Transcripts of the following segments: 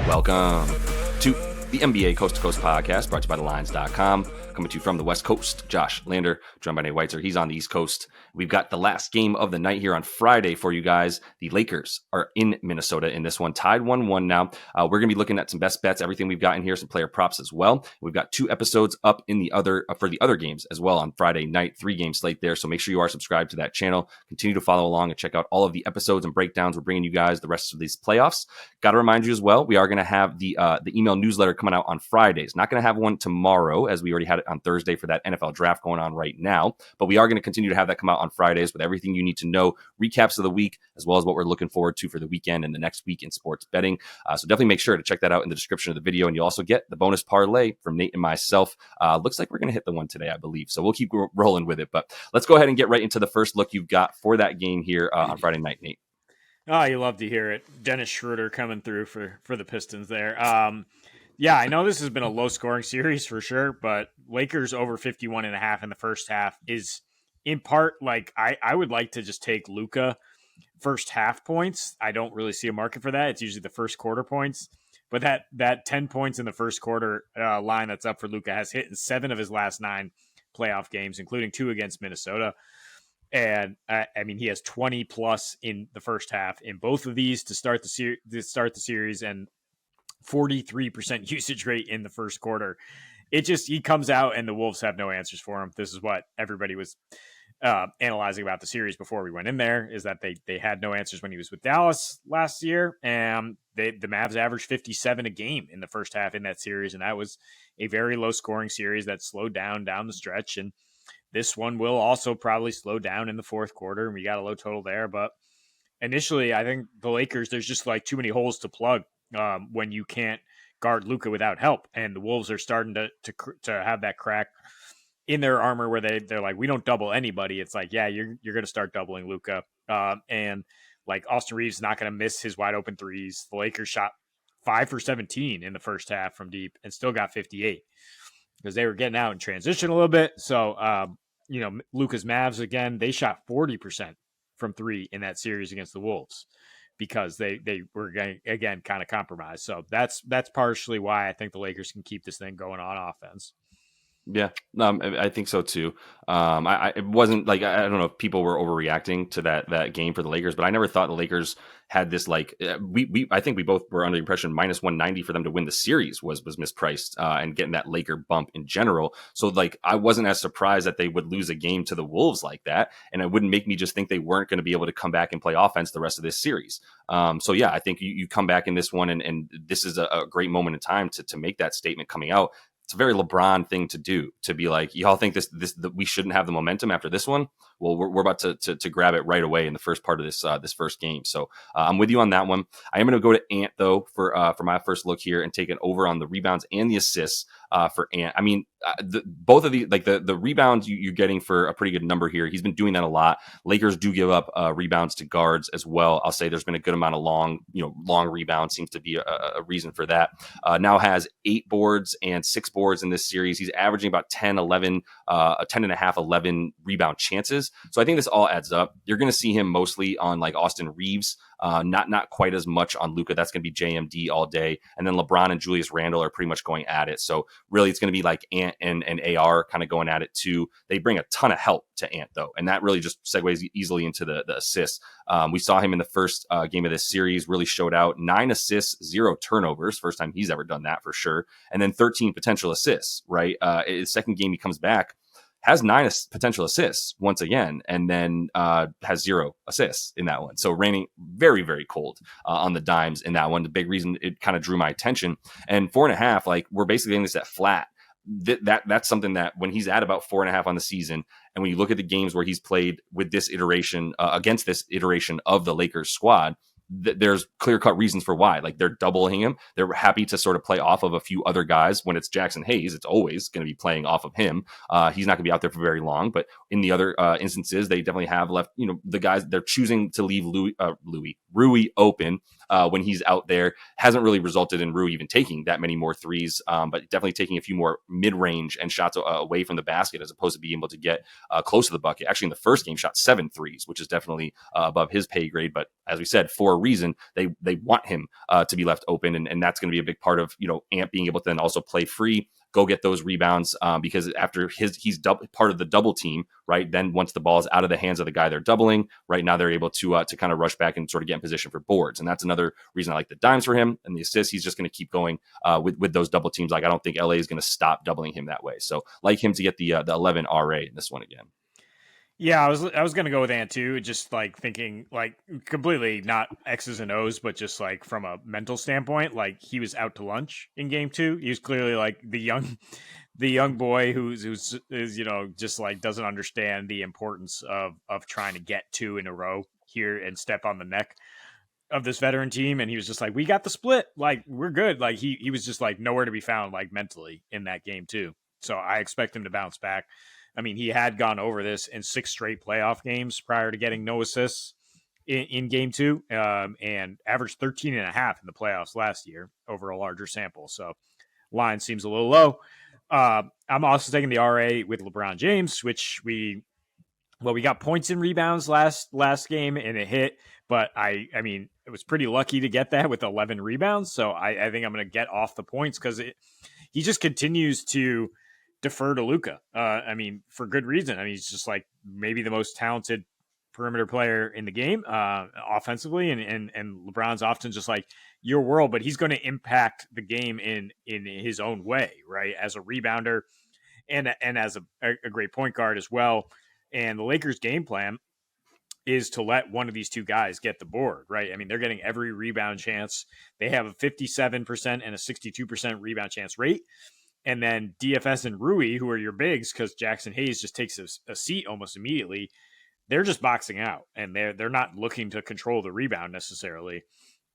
Welcome to the NBA Coast to Coast podcast brought to you by thelines.com. Coming to you from the West Coast, Josh Lander, joined by Nate Weitzer. He's on the East Coast. We've got the last game of the night here on Friday for you guys. The Lakers are in Minnesota in this one, tied 1-1 now. We're going to be looking at some best bets, everything we've got in here, some player props as well. We've got 2 episodes up in the other for the other games as well on Friday night, 3-game slate there. So make sure you are subscribed to that channel. Continue to follow along and check out all of the episodes and breakdowns. We're bringing you guys the rest of these playoffs. Got to remind you as well, we are going to have the email newsletter coming out on Fridays. Not going to have one tomorrow, as we already had it on Thursday for that NFL draft going on right now. But we are going to continue to have that come out on Fridays with everything you need to know, recaps of the week, as well as what we're looking forward to for the weekend and the next week in sports betting. So definitely make sure to check that out in the description of the video. And you'll also get the bonus parlay from Nate and myself. Looks like we're going to hit the one today, I believe. So we'll keep rolling with it. But let's go ahead and get right into the first look you've got for that game here on Friday night, Nate. Oh, you love to hear it. Dennis Schroeder coming through for the Pistons there. Yeah, I know this has been a low-scoring series for sure, but Lakers over 51.5 in the first half is in part like I would like to just take Luka first half points. I don't really see a market for that. It's usually the first quarter points. But that 10 points in the first quarter line that's up for Luka has hit in 7 of his last 9 playoff games, including 2 against Minnesota. And I mean, he has 20 plus in the first half in both of these to start the series, and 43% usage rate in the first quarter. He comes out and the Wolves have no answers for him. This is what everybody was analyzing about the series before we went in there, is that they had no answers when he was with Dallas last year. And the Mavs averaged 57 a game in the first half in that series. And that was a very low scoring series that slowed down the stretch. And this one will also probably slow down in the fourth quarter. And we got a low total there. But initially, I think the Lakers, there's just like too many holes to plug when you can't guard Luka without help. And the Wolves are starting to have that crack in their armor where they're like, we don't double anybody. It's like, yeah, you're going to start doubling Luka. And like Austin Reeves is not going to miss his wide open threes. The Lakers shot 5 for 17 in the first half from deep and still got 58 because they were getting out in transition a little bit. So, Luka's Mavs, again, they shot 40% from 3 in that series against the Wolves because they were, again, kind of compromised. So that's partially why I think the Lakers can keep this thing going on offense. Yeah, I think so too. It wasn't like, I don't know if people were overreacting to that game for the Lakers, but I never thought the Lakers had this like I think we both were under the impression minus 190 for them to win the series was mispriced and getting that Laker bump in general. So like I wasn't as surprised that they would lose a game to the Wolves like that, and it wouldn't make me just think they weren't going to be able to come back and play offense the rest of this series. So yeah, I think you come back in this one, and this is a great moment in time to make that statement coming out. It's a very LeBron thing to do, to be like, y'all think that we shouldn't have the momentum after this one? Well, we're about to grab it right away in the first part of this first game. So I'm with you on that one. I am going to go to Ant though for my first look here and take it over on the rebounds and the assists for Ant. I mean, both of the like the rebounds you're getting for a pretty good number here. He's been doing that a lot. Lakers do give up rebounds to guards as well. I'll say there's been a good amount of long rebounds seems to be a reason for that. Now has 8 boards and 6 boards in this series. He's averaging about 10 and a half, 11 rebound chances. So I think this all adds up. You're going to see him mostly on like Austin Reeves, not quite as much on Luka. That's going to be JMD all day. And then LeBron and Julius Randle are pretty much going at it. So really it's going to be like Ant and AR kind of going at it too. They bring a ton of help to Ant though. And that really just segues easily into the assists. We saw him in the first game of this series, really showed out. 9 assists, 0 turnovers. First time he's ever done that for sure. And then 13 potential assists, right? His second game he comes back, has 9 potential assists once again, and then has 0 assists in that one. So raining very, very cold on the dimes in that one. The big reason it kind of drew my attention. And 4.5, like we're basically getting this at flat. That's something that when he's at about 4.5 on the season, and when you look at the games where he's played with this iteration against this iteration of the Lakers squad, there's clear-cut reasons for why. Like they're doubling him. They're happy to sort of play off of a few other guys. When it's Jackson Hayes, it's always going to be playing off of him. He's not going to be out there for very long. But in the other instances, they definitely have left, the guys, they're choosing to leave Rui open when he's out there. Hasn't really resulted in Rui even taking that many more threes, but definitely taking a few more mid-range and shots away from the basket as opposed to being able to get close to the bucket. Actually, in the first game, shot 7 threes, which is definitely above his pay grade. But as we said, for a reason, they want him to be left open, and that's going to be a big part of Ant being able to then also play free, go get those rebounds, because after he's part of the double team, right? Then once the ball is out of the hands of the guy they're doubling, right now they're able to kind of rush back and sort of get in position for boards, and that's another reason I like the dimes for him and the assists. He's just going to keep going with those double teams. Like I don't think LA is going to stop doubling him that way. So like him to get the 11 RA in this one again. Yeah, I was gonna go with Ant too, just like thinking like completely not X's and O's, but just like from a mental standpoint, like he was out to lunch in game 2. He was clearly like the young boy who's just like doesn't understand the importance of trying to get 2 in a row here and step on the neck of this veteran team. And he was just like, we got the split, like we're good. Like he was just like nowhere to be found, like mentally in that game too. So I expect him to bounce back. I mean, he had gone over this in 6 straight playoff games prior to getting no assists in game 2, and averaged 13.5 in the playoffs last year over a larger sample. So line seems a little low. I'm also taking the RA with LeBron James, which we got points and rebounds last game and it hit, but I mean, it was pretty lucky to get that with 11 rebounds. So I think I'm going to get off the points because he just continues to defer to Luka. I mean, for good reason. I mean, he's just like maybe the most talented perimeter player in the game offensively, and LeBron's often just like your world, but he's going to impact the game in his own way, right? As a rebounder and as a great point guard as well. And the Lakers' game plan is to let one of these two guys get the board, right? I mean, they're getting every rebound chance. They have a 57% and a 62% rebound chance rate. And then DFS and Rui, who are your bigs, because Jackson Hayes just takes a seat almost immediately, they're just boxing out, and they're not looking to control the rebound necessarily.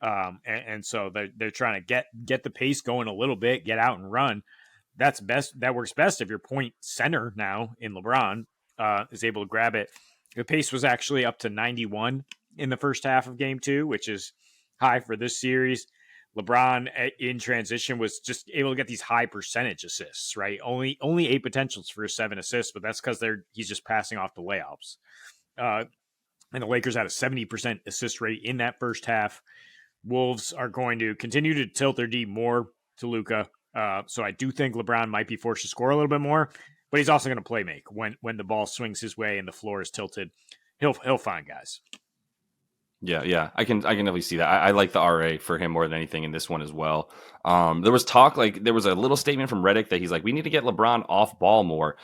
And so they're trying to get the pace going a little bit, get out and run. That's best. That works best if your point center now in LeBron is able to grab it. The pace was actually up to 91 in the first half of game 2, which is high for this series. LeBron in transition was just able to get these high percentage assists, right? Only 8 potentials for 7 assists, but that's because he's just passing off the layups. And the Lakers had a 70% assist rate in that first half. Wolves are going to continue to tilt their D more to Luka. So I do think LeBron might be forced to score a little bit more, but he's also going to play make when the ball swings his way and the floor is tilted. He'll find guys. Yeah, I can definitely see that. I like the RA for him more than anything in this one as well. There was talk, like there was a little statement from Reddick that he's like, we need to get LeBron off ball more.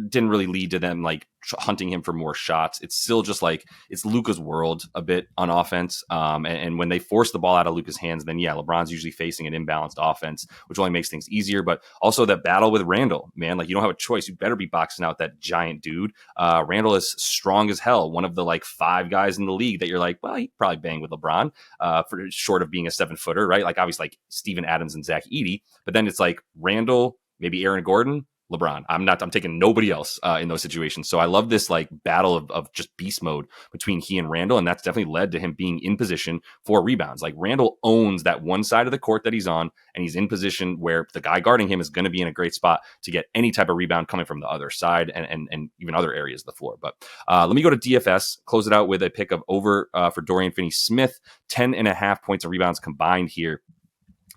Didn't really lead to them like hunting him for more shots. It's still just like it's Luka's world a bit on offense. And when they force the ball out of Luka's hands, then yeah, LeBron's usually facing an imbalanced offense, which only makes things easier. But also that battle with Randall, man, like you don't have a choice. You better be boxing out that giant dude. Randall is strong as hell. One of the like 5 guys in the league that you're like, well, he'd probably bang with LeBron for short of being a 7-footer, right? Like obviously like Steven Adams and Zach Edey, but then it's like Randall, maybe Aaron Gordon, LeBron. I'm taking nobody else in those situations. So I love this like battle of just beast mode between he and Randall. And that's definitely led to him being in position for rebounds. Like Randall owns that one side of the court that he's on, and he's in position where the guy guarding him is going to be in a great spot to get any type of rebound coming from the other side and even other areas of the floor. But let me go to DFS, close it out with a pick of over for Dorian Finney-Smith, 10.5 points of rebounds combined here.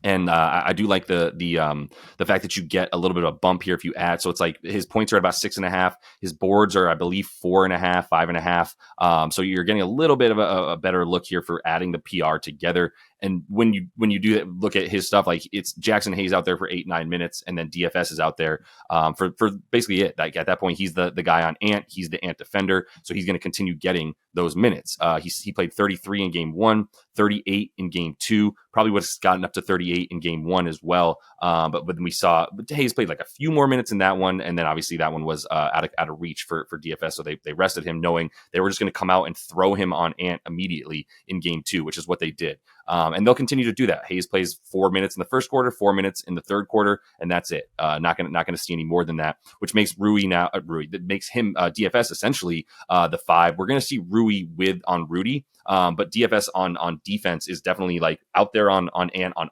And I do like the fact that you get a little bit of a bump here if you add. So it's like his points are at about 6.5. His boards are, I believe, 4.5, 5.5. So you're getting a little bit of a better look here for adding the PR together. And when you do that, look at his stuff, like it's Jackson Hayes out there for 8-9 minutes, and then DFS is out there for basically it. Like at that point, he's the guy on Ant. He's the Ant defender, so he's going to continue getting those minutes. He played 33 in game 1, 38 in game 2. Probably would have gotten up to 38 in game 1 as well. But when we saw Hayes played like a few more minutes in that one, and then obviously that one was out of reach for DFS. So they rested him, knowing they were just going to come out and throw him on Ant immediately in game 2, which is what they did. And they'll continue to do that. Hayes plays 4 minutes in the first quarter, 4 minutes in the third quarter, and that's it. Not gonna see any more than that, which makes that makes him DFS essentially the 5. We're gonna see Rui on Rudy. But DFS on defense is definitely like out there on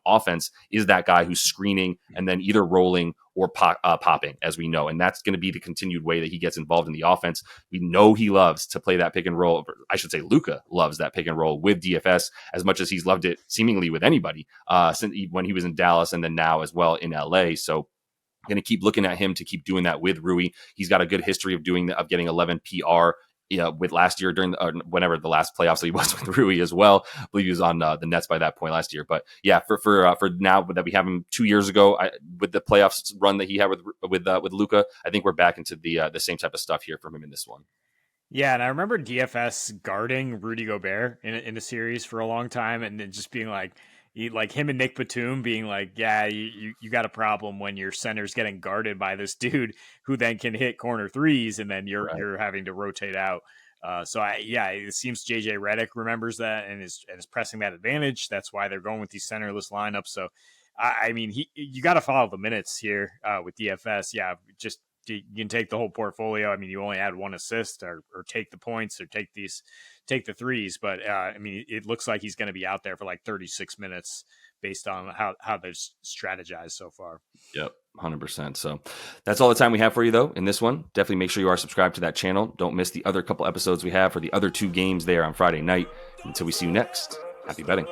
offense is that guy who's screening and then either rolling or popping, as we know. And that's going to be the continued way that he gets involved in the offense. We know he loves to play that pick and roll. I should say Luka loves that pick and roll with DFS as much as he's loved it seemingly with anybody since when he was in Dallas and then now as well in LA. So going to keep looking at him to keep doing that with Rui. He's got a good history of getting 11 PR. With last year during whenever the last playoffs that he was with Rui as well. I believe he was on the Nets by that point last year. But yeah, for now that we have him 2 years ago with the playoffs run that he had with Luka, I think we're back into the same type of stuff here from him in this one. Yeah, and I remember DFS guarding Rudy Gobert in a series for a long time, and then just being like him and Nick Batum being like, yeah, you got a problem when your center's getting guarded by this dude who then can hit corner threes, and then you're having to rotate out. It seems JJ Redick remembers that and is pressing that advantage. That's why they're going with these centerless lineups. So, you got to follow the minutes here with DFS. Yeah, just you can take the whole portfolio. I mean, you only had 1 assist or take the points or take the threes. But it looks like he's going to be out there for like 36 minutes based on how they've strategized so far. Yep. 100%. So that's all the time we have for you, though, in this one. Definitely make sure you are subscribed to that channel. Don't miss the other couple episodes we have for the other 2 games there on Friday night. Until we see you next, happy betting.